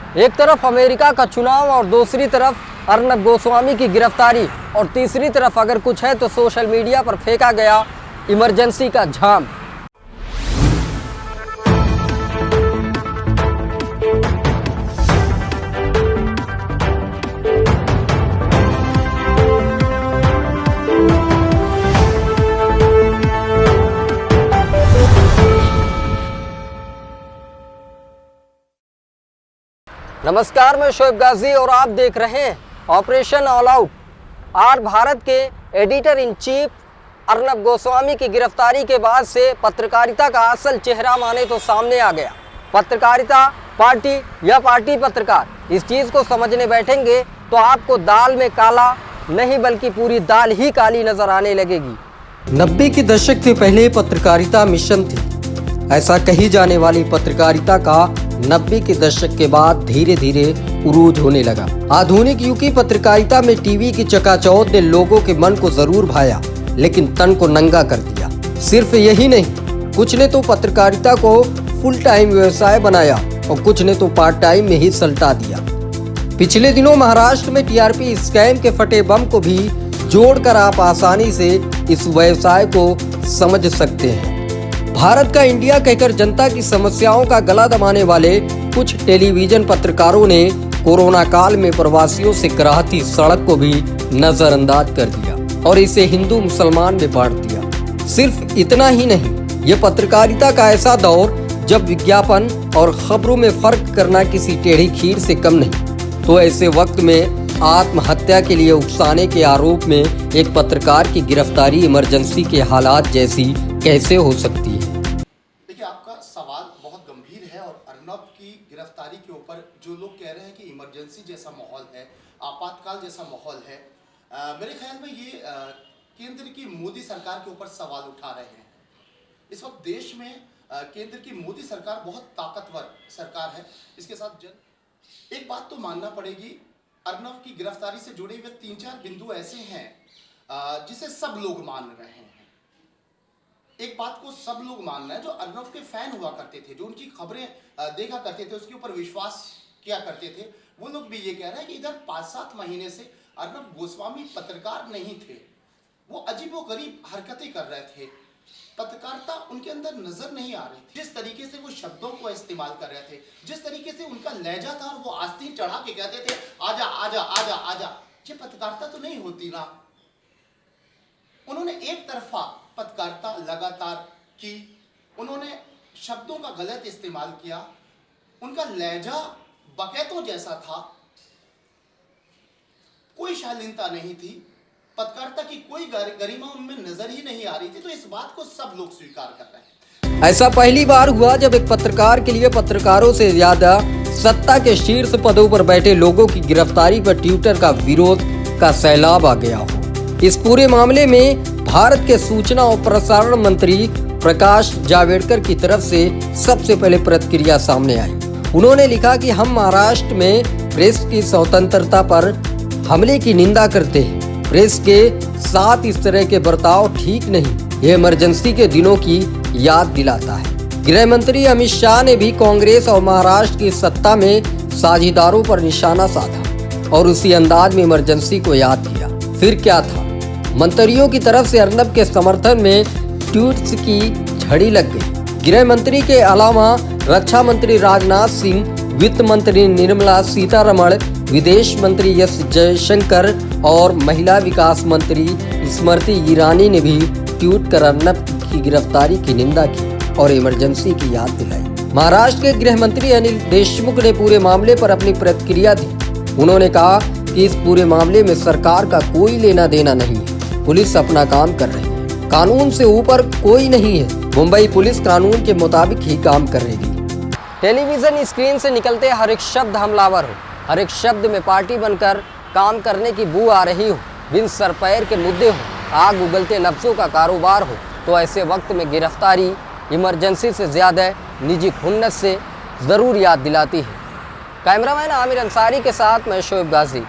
एक तरफ अमेरिका का चुनाव और दूसरी तरफ अर्नब गोस्वामी की गिरफ्तारी और तीसरी तरफ अगर कुछ है तो सोशल मीडिया पर फेंका गया इमरजेंसी का झाम। नमस्कार, मैं शोएब गाजी और आप देख रहे हैं ऑपरेशन ऑल आउट। आज भारत के editor in chief Arnab Goswami की गिरफ्तारी के बाद से पत्रकारिता का असल चेहरा माने तो सामने आ गया। पत्रकारिता पार्टी या पार्टी पत्रकार, इस चीज़ को समझने बैठेंगे तो आपको दाल में काला नहीं बल्कि पूरी दाल ही काली नजर आने लगेगी। 90 के दशक से पहले पत्रकारिता मिशन थी। ऐसा कही जाने वाली पत्रकारिता का 90 के दशक के बाद धीरे धीरे उरूज होने लगा। आधुनिक युग की पत्रकारिता में टीवी की चकाचौंध ने लोगों के मन को जरूर भाया, लेकिन तन को नंगा कर दिया। सिर्फ यही नहीं, कुछ ने तो पत्रकारिता को फुल टाइम व्यवसाय बनाया और कुछ ने तो पार्ट टाइम में ही सल्टा दिया। पिछले दिनों महाराष्ट्र में टीआरपी स्कैम के फटे बम को भी जोड़कर आप आसानी से इस व्यवसाय को समझ सकते हैं। भारत का इंडिया कहकर जनता की समस्याओं का गला दबाने वाले कुछ टेलीविजन पत्रकारों ने कोरोना काल में प्रवासियों से कराहती सड़क को भी नजरअंदाज कर दिया और इसे हिंदू मुसलमान में बांट दिया। सिर्फ इतना ही नहीं, ये पत्रकारिता का ऐसा दौर जब विज्ञापन और खबरों में फर्क करना किसी टेढ़ी खीर से कम नहीं। तो ऐसे वक्त में आत्महत्या के लिए उकसाने के आरोप में एक पत्रकार की गिरफ्तारी इमरजेंसी के हालात जैसी कैसे हो सकती है? देखिए, आपका सवाल बहुत गंभीर है और अर्नब की गिरफ्तारी के ऊपर जो लोग कह रहे हैं कि इमरजेंसी जैसा माहौल है, आपातकाल जैसा माहौल है, मेरे ख्याल में ये केंद्र की मोदी सरकार के ऊपर सवाल उठा रहे हैं। इस वक्त देश में केंद्र की मोदी सरकार बहुत ताकतवर सरकार है। इसके साथ एक बात तो मानना पड़ेगी, अर्नब की गिरफ्तारी से जुड़े हुए 3-4 बिंदु ऐसे हैं जिसे सब लोग मान रहे हैं। एक बात को सब लोग मान रहे हैं, जो अर्नब के फैन हुआ करते थे, जो उनकी खबरें देखा करते थे, उसके ऊपर विश्वास किया करते थे, वो लोग भी ये कह रहे हैं कि इधर 5-7 महीने से अर्नब गोस्वामी पत्रकार नहीं थे। वो अजीबोगरीब हरकतें कर रहे थे, पत्रकारिता उनके अंदर नजर नहीं आ रही थी। जिस तरीके से वो शब्दों को इस्तेमाल कर रहे थे, जिस तरीके से उनका लहजा था, वो आस्तीन चढ़ा के कहते थे आजा आजा आजा आजा, ये पत्रकारिता तो नहीं होती ना। उन्होंने एक तरफा पत्रकारिता लगातार की, उन्होंने शब्दों का गलत इस्तेमाल किया, उनका लहजा बकैतों जैसा था, कोई शालीनता नहीं थी, पत्रकारिता की कोई गरिमा उनमें नजर ही नहीं आ रही थी। तो इस बात को सब लोग स्वीकार कर रहे हैं। ऐसा पहली बार हुआ जब एक पत्रकार के लिए पत्रकारों से ज्यादा सत्ता के शीर्ष पदों पर बैठे लोगों की गिरफ्तारी पर ट्विटर का विरोध का सैलाब आ गया हो। इस पूरे मामले में भारत के सूचना और प्रसारण मंत्री प्रकाश जावड़ेकर की तरफ से सबसे पहले प्रतिक्रिया सामने आई। उन्होंने लिखा कि हम महाराष्ट्र में प्रेस की स्वतंत्रता पर हमले की निंदा करते हैं। प्रेस के साथ इस तरह के बर्ताव ठीक नहीं, ये इमरजेंसी के दिनों की याद दिलाता है। गृह मंत्री अमित शाह ने भी कांग्रेस और महाराष्ट्र की सत्ता में साझेदारों पर निशाना साधा और उसी अंदाज में इमरजेंसी को याद किया। फिर क्या था, मंत्रियों की तरफ से अर्नब के समर्थन में ट्वीट्स की झड़ी लग गई। गृह मंत्री के अलावा रक्षा मंत्री राजनाथ सिंह, वित्त मंत्री निर्मला सीतारमण, विदेश मंत्री एस जयशंकर और महिला विकास मंत्री स्मृति ईरानी ने भी ट्वीट कर अर्नब की गिरफ्तारी की निंदा की और इमरजेंसी की याद दिलाई। महाराष्ट्र के गृह मंत्री अनिल देशमुख ने पूरे मामले पर अपनी प्रतिक्रिया दी। उन्होंने कहा कि इस पूरे मामले में सरकार का कोई लेना देना नहीं है, पुलिस अपना काम कर रही है, कानून से ऊपर कोई नहीं है, मुंबई पुलिस कानून के मुताबिक ही काम करेगी। टेलीविजन स्क्रीन से निकलते हर एक शब्द हमलावर हो, हर एक शब्द में पार्टी बनकर काम करने की बू आ रही हो, बिन सर पैर के मुद्दे हो, आग उगलते लफ्जों का कारोबार हो, तो ऐसे वक्त में गिरफ्तारी इमरजेंसी से ज़्यादा निजी खुन्नस से ज़रूर याद दिलाती है। कैमरामैन आमिर अंसारी के साथ मैं शोएब गाजी।